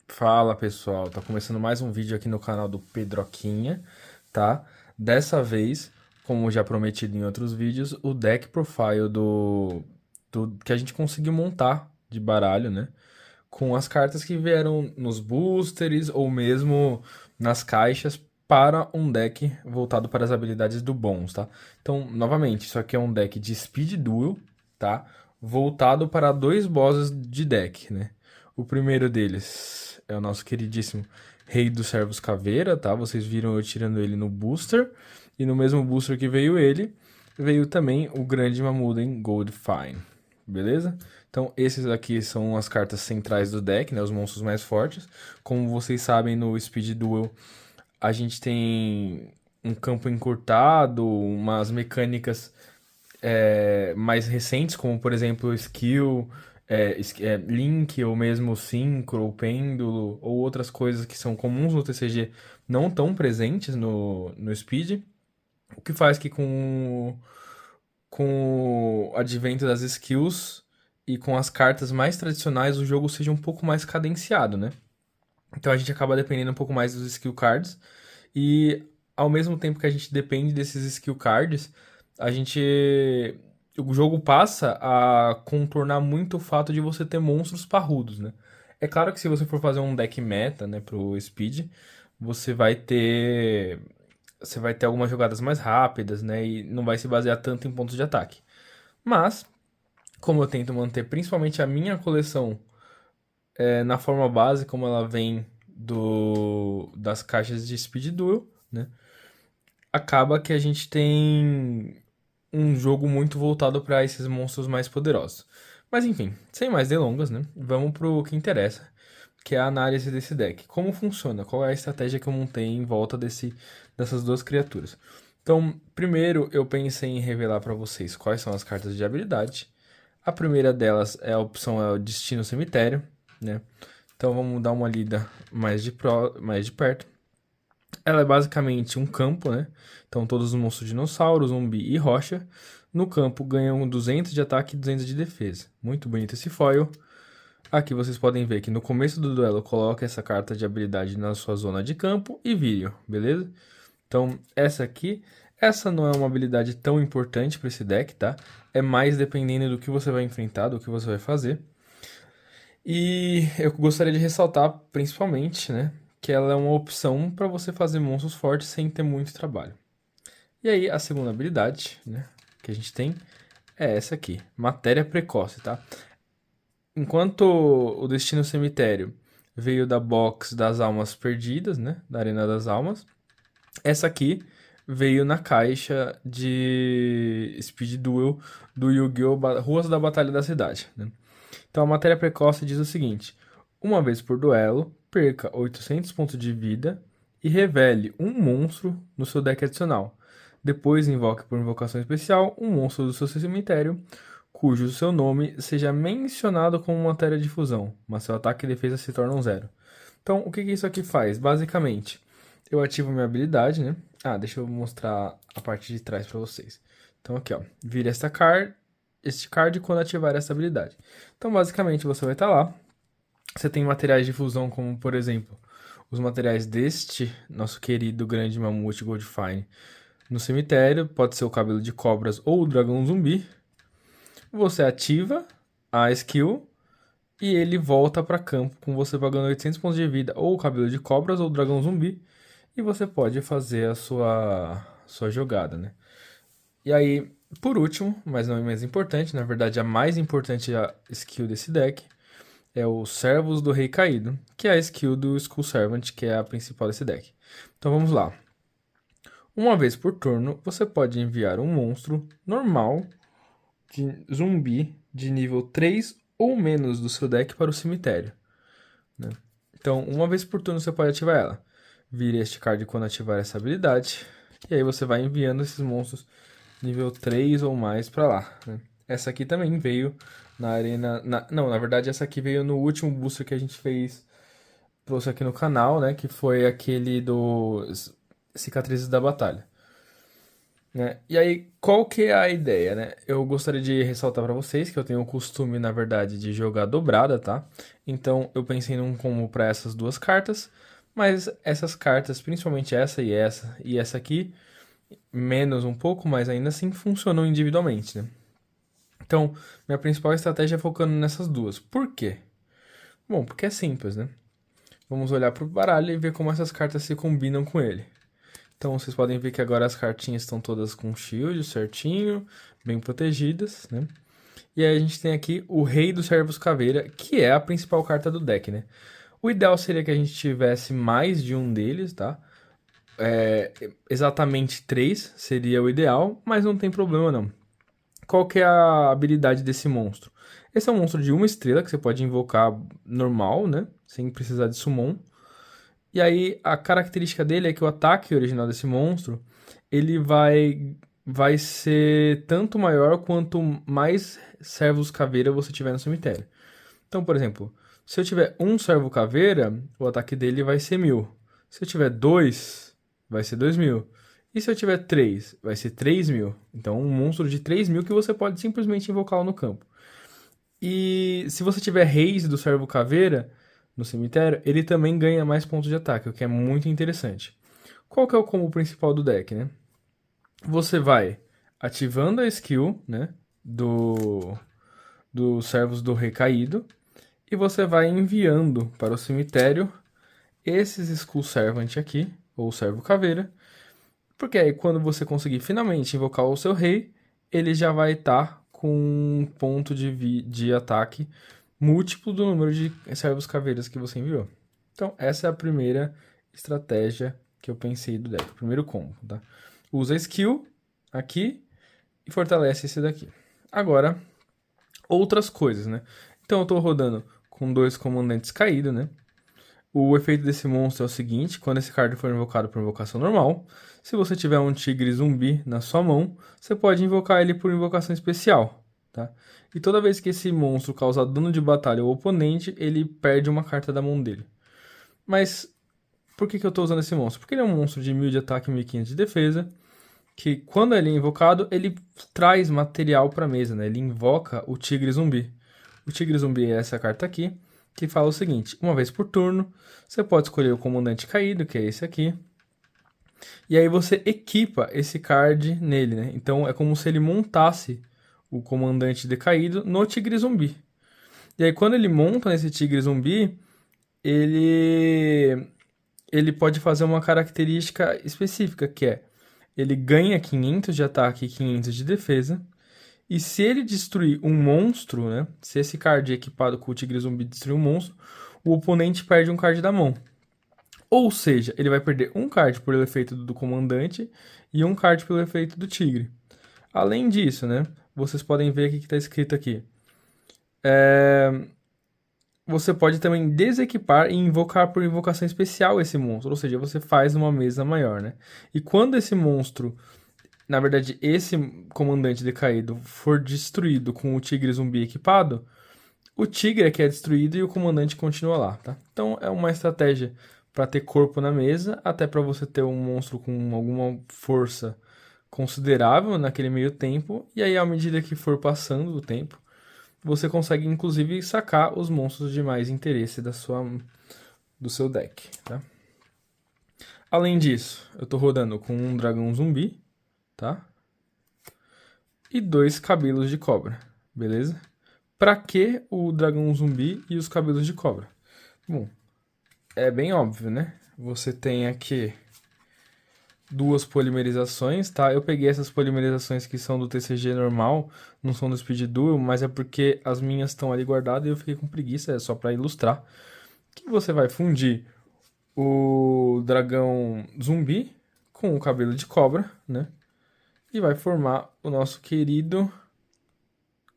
Fala pessoal, tá começando mais um vídeo aqui no canal do Pedroquinha, tá? Dessa vez, como já prometido em outros vídeos, o deck profile do que a gente conseguiu montar de baralho, né? Com as cartas que vieram nos boosters ou mesmo nas caixas para um deck voltado para as habilidades do bônus, tá? Então, novamente, isso aqui é um deck de Speed Duel, tá? Voltado para dois bosses de deck, né? O primeiro deles é o nosso queridíssimo Rei dos Servos Caveira, tá? Vocês viram eu tirando ele no booster. E no mesmo booster que veio ele, veio também o Grande Mamuden Goldfine, beleza? Então, esses aqui são as cartas centrais do deck, né? Os monstros mais fortes. Como vocês sabem, no Speed Duel, a gente tem um campo encurtado, umas mecânicas mais recentes, como por exemplo skill, link, ou mesmo synchro, ou pêndulo, ou outras coisas que são comuns no TCG, não tão presentes no Speed. O que faz que com o advento das skills e com as cartas mais tradicionais, o jogo seja um pouco mais cadenciado, né? Então a gente acaba dependendo um pouco mais dos skill cards. E ao mesmo tempo que a gente depende desses skill cards, a gente. O jogo passa a contornar muito o fato de você ter monstros parrudos, né? É claro que se você for fazer um deck meta, né, pro Speed, você vai ter. Você vai ter algumas jogadas mais rápidas, né? E não vai se basear tanto em pontos de ataque. Mas, como eu tento manter principalmente a minha coleção na forma base, como ela vem das caixas de Speed Duel, né? Acaba que a gente tem um jogo muito voltado para esses monstros mais poderosos. Mas enfim, sem mais delongas, né? Vamos pro que interessa, que é a análise desse deck. Como funciona? Qual é a estratégia que eu montei em volta dessas duas criaturas? Então, primeiro eu pensei em revelar para vocês quais são as cartas de habilidade. A primeira delas é o Destino Cemitério, né? Então vamos dar uma lida mais de perto. Ela é basicamente um campo, né? Então todos os monstros dinossauro, zumbi e rocha. No campo ganham 200 de ataque e 200 de defesa. Muito bonito esse foil. Aqui vocês podem ver que no começo do duelo coloca essa carta de habilidade na sua zona de campo e vire, beleza? Então essa não é uma habilidade tão importante para esse deck, tá? É mais dependendo do que você vai enfrentar, do que você vai fazer. E eu gostaria de ressaltar, principalmente, né, que ela é uma opção para você fazer monstros fortes sem ter muito trabalho. E aí, a segunda habilidade, né, que a gente tem é essa aqui, Matéria Precoce, tá? Enquanto o Destino Cemitério veio da box das Almas Perdidas, né, da Arena das Almas, essa aqui veio na caixa de Speed Duel do Yu-Gi-Oh! Ruas da Batalha da Cidade, né? Então a matéria precoce diz o seguinte: uma vez por duelo, perca 800 pontos de vida e revele um monstro no seu deck adicional. Depois invoque por invocação especial um monstro do seu cemitério, cujo seu nome seja mencionado como matéria de fusão, mas seu ataque e defesa se tornam zero. Então, o que isso aqui faz? Basicamente, eu ativo minha habilidade, né? Ah, deixa eu mostrar a parte de trás para vocês. Então, aqui, ó, vira este card quando ativar essa habilidade. Então, basicamente, você vai estar lá. Você tem materiais de fusão, como, por exemplo, os materiais deste nosso querido grande mamute Goldfine no cemitério. Pode ser o cabelo de cobras ou o dragão zumbi. Você ativa a skill e ele volta para campo com você pagando 800 pontos de vida, ou o cabelo de cobras ou o dragão zumbi. E você pode fazer a sua jogada, né? E aí, por último, mas não é mais importante, na verdade a mais importante skill desse deck é o Servos do Rei Caído, que é a skill do Skull Servant, que é a principal desse deck. Então vamos lá. Uma vez por turno, você pode enviar um monstro normal de zumbi de nível 3 ou menos do seu deck para o cemitério, né? Então, uma vez por turno você pode ativar ela. Vire este card quando ativar essa habilidade. E aí você vai enviando esses monstros nível 3 ou mais pra lá, né? Essa aqui também veio na arena... Não, na verdade essa aqui veio no último booster que a gente fez, trouxe aqui no canal, né? Que foi aquele do Cicatrizes da Batalha. né? E aí, qual que é a ideia, né? Eu gostaria de ressaltar para vocês que eu tenho o costume, na verdade, de jogar dobrada, tá? Então, eu pensei num combo para essas duas cartas, mas essas cartas, principalmente e essa aqui, menos um pouco, mas ainda assim funcionam individualmente, né? Então, minha principal estratégia é focando nessas duas. Por quê? Bom, porque é simples, né? Vamos olhar para o baralho e ver como essas cartas se combinam com ele. Então vocês podem ver que agora as cartinhas estão todas com shield certinho, bem protegidas, né? E aí a gente tem aqui o Rei dos Servos Caveira, que é a principal carta do deck, né? O ideal seria que a gente tivesse mais de um deles, tá? Exatamente 3 seria o ideal, mas não tem problema não. Qual que é a habilidade desse monstro? Esse é um monstro de 1 estrela que você pode invocar normal, né? Sem precisar de summon. E aí, a característica dele é que o ataque original desse monstro, ele vai ser tanto maior quanto mais servos caveira você tiver no cemitério. Então, por exemplo, se eu tiver um servo caveira, o ataque dele vai ser 1000. Se eu tiver dois, vai ser 2000. E se eu tiver três, vai ser 3000. Então, um monstro de 3000 que você pode simplesmente invocá-lo no campo. E se você tiver reis do servo caveira no cemitério, ele também ganha mais pontos de ataque, o que é muito interessante. Qual que é o combo principal do deck, né? Você vai ativando a skill, né, dos servos do rei caído, e você vai enviando para o cemitério esses Skull Servant aqui, ou servo caveira, porque aí quando você conseguir finalmente invocar o seu rei, ele já vai estar com um ponto de ataque múltiplo do número de servos caveiras que você enviou. Então, essa é a primeira estratégia que eu pensei do deck, o primeiro combo, tá? Usa skill aqui e fortalece esse daqui. Agora, outras coisas, né? Então, eu tô rodando com 2 comandantes caídos, né? O efeito desse monstro é o seguinte: quando esse card for invocado por invocação normal, se você tiver um tigre zumbi na sua mão, você pode invocar ele por invocação especial, tá? E toda vez que esse monstro causar dano de batalha ao oponente, ele perde uma carta da mão dele. Mas por que eu estou usando esse monstro? Porque ele é um monstro de 1000 de ataque e 1500 de defesa, que quando ele é invocado, ele traz material para a mesa, né? Ele invoca o tigre zumbi. O tigre zumbi é essa carta aqui, que fala o seguinte: uma vez por turno, você pode escolher o comandante caído, que é esse aqui, e aí você equipa esse card nele, né? Então é como se ele montasse o comandante decaído no tigre zumbi. E aí quando ele monta nesse tigre zumbi, ele ele pode fazer uma característica específica, que é ele ganha 500 de ataque e 500 de defesa. E se ele destruir um monstro, né? Se esse card equipado com o tigre zumbi destruir um monstro, o oponente perde um card da mão. Ou seja, ele vai perder um card pelo efeito do comandante e um card pelo efeito do tigre. Além disso, né? Vocês podem ver aqui que está escrito aqui. Você pode também desequipar e invocar por invocação especial esse monstro. Ou seja, você faz uma mesa maior, né? E quando esse monstro, na verdade, esse comandante decaído for destruído com o tigre zumbi equipado, o tigre é que é destruído e o comandante continua lá, tá? Então é uma estratégia para ter corpo na mesa, até para você ter um monstro com alguma força considerável naquele meio tempo, e aí à medida que for passando o tempo, você consegue inclusive sacar os monstros de mais interesse do seu deck, tá? Além disso, eu tô rodando com um dragão zumbi, tá? E 2 cabelos de cobra, beleza? Pra que o dragão zumbi e os cabelos de cobra? Bom, é bem óbvio, né? Você tem aqui 2 polimerizações, tá? Eu peguei essas polimerizações que são do TCG normal, não são do Speed Duel, mas é porque as minhas estão ali guardadas e eu fiquei com preguiça, é só para ilustrar. Que você vai fundir o dragão zumbi com o cabelo de cobra, né? E vai formar o nosso querido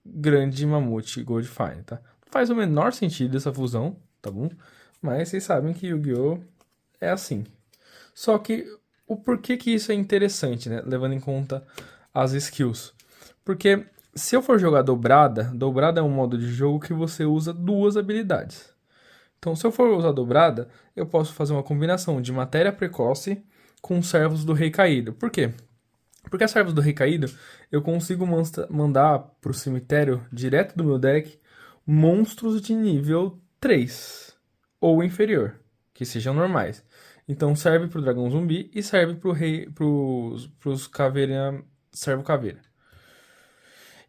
grande mamute Goldfine, tá? Faz o menor sentido essa fusão, tá bom? Mas vocês sabem que Yu-Gi-Oh! É assim. Só que o porquê que isso é interessante, né? Levando em conta as skills. Porque se eu for jogar dobrada é um modo de jogo que você usa 2 habilidades. Então, se eu for usar dobrada, eu posso fazer uma combinação de matéria precoce com servos do rei caído. Por quê? Porque as servos do Recaído, eu consigo mandar pro cemitério, direto do meu deck, monstros de nível 3 ou inferior, que sejam normais. Então serve pro dragão zumbi e serve pro rei, pros caveira, servo caveira.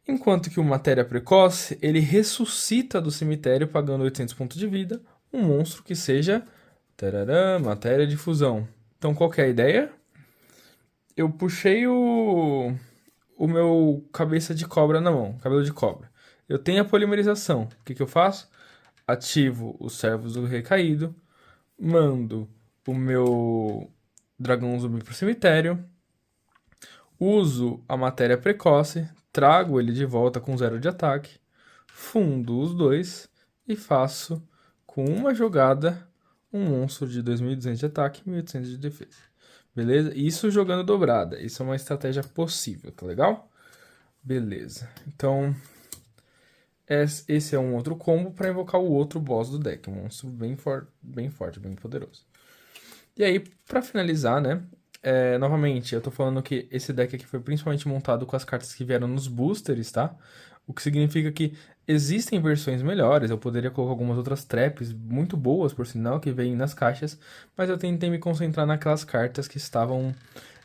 Enquanto que o Matéria Precoce, ele ressuscita do cemitério pagando 800 pontos de vida, um monstro que seja tarará, matéria de fusão. Então qual que é a ideia? Eu puxei o meu cabeça de cobra na mão, cabelo de cobra. Eu tenho a polimerização. O que eu faço? Ativo os servos do recaído, mando o meu dragão zumbi pro cemitério, uso a matéria precoce, trago ele de volta com 0 de ataque, fundo os dois e faço com uma jogada um monstro de 2.200 de ataque e 1.800 de defesa. Beleza? Isso jogando dobrada. Isso é uma estratégia possível, tá legal? Beleza. Então, esse é um outro combo para invocar o outro boss do deck. Um monstro bem forte, bem poderoso. E aí, para finalizar, né? Novamente, eu tô falando que esse deck aqui foi principalmente montado com as cartas que vieram nos boosters, tá? O que significa que existem versões melhores. Eu poderia colocar algumas outras traps muito boas, por sinal, que vêm nas caixas. Mas eu tentei me concentrar naquelas cartas que estavam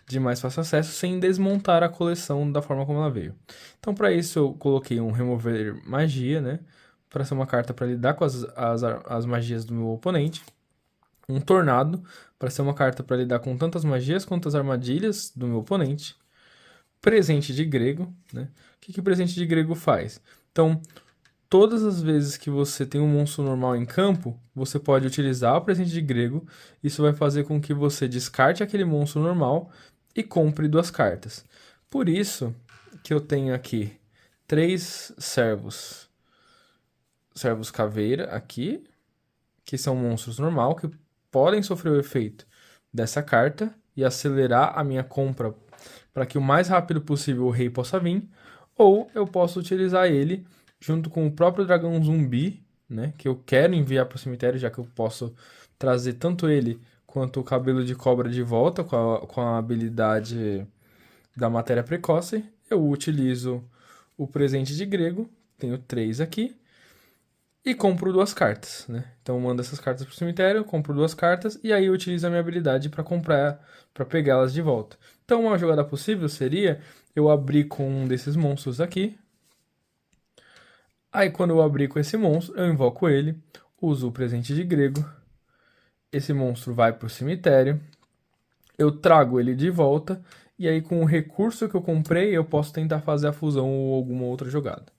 de mais fácil acesso, sem desmontar a coleção da forma como ela veio. Então, para isso, eu coloquei um Remover Magia, né? Para ser uma carta para lidar com as magias do meu oponente. Um Tornado, para ser uma carta para lidar com tantas magias quanto as armadilhas do meu oponente. Presente de Grego, né? O que o Presente de Grego faz? Então, todas as vezes que você tem um monstro normal em campo, você pode utilizar o Presente de Grego. Isso vai fazer com que você descarte aquele monstro normal e compre 2 cartas. Por isso que eu tenho aqui 3 servos caveira aqui, que são monstros normal, que podem sofrer o efeito dessa carta e acelerar a minha compra para que o mais rápido possível o rei possa vir, ou eu posso utilizar ele junto com o próprio dragão zumbi, né, que eu quero enviar para o cemitério, já que eu posso trazer tanto ele quanto o cabelo de cobra de volta com a habilidade da matéria precoce. Eu utilizo o presente de grego, tenho 3 aqui, e compro 2 cartas, né? Então eu mando essas cartas pro cemitério, compro 2 cartas e aí eu utilizo a minha habilidade para comprar, para pegá-las de volta. Então uma jogada possível seria eu abrir com um desses monstros aqui. Aí quando eu abrir com esse monstro, eu invoco ele, uso o presente de grego. Esse monstro vai pro cemitério. Eu trago ele de volta e aí com o recurso que eu comprei, eu posso tentar fazer a fusão ou alguma outra jogada.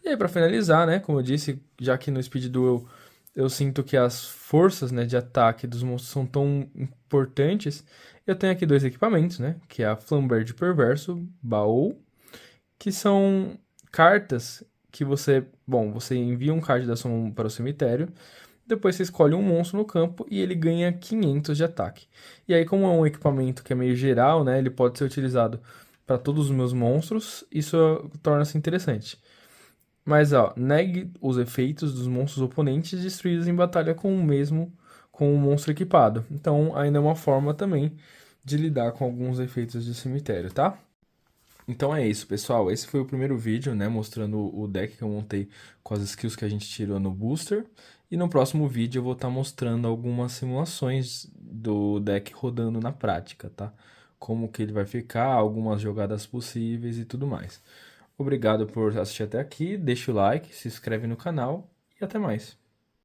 E aí, pra finalizar, né, como eu disse, já que no Speed Duel eu sinto que as forças, né, de ataque dos monstros são tão importantes, eu tenho aqui 2 equipamentos, né, que é a Flamberge Perverso, Baú, que são cartas que você envia um card da sua mão para o cemitério, depois você escolhe um monstro no campo e ele ganha 500 de ataque. E aí, como é um equipamento que é meio geral, né, ele pode ser utilizado para todos os meus monstros, isso torna-se interessante. Mas, ó, negue os efeitos dos monstros oponentes destruídos em batalha com o monstro equipado. Então, ainda é uma forma também de lidar com alguns efeitos de cemitério, tá? Então é isso, pessoal. Esse foi o primeiro vídeo, né, mostrando o deck que eu montei com as skills que a gente tirou no booster. E no próximo vídeo eu vou estar mostrando algumas simulações do deck rodando na prática, tá? Como que ele vai ficar, algumas jogadas possíveis e tudo mais. Obrigado por assistir até aqui, deixa o like, se inscreve no canal e até mais.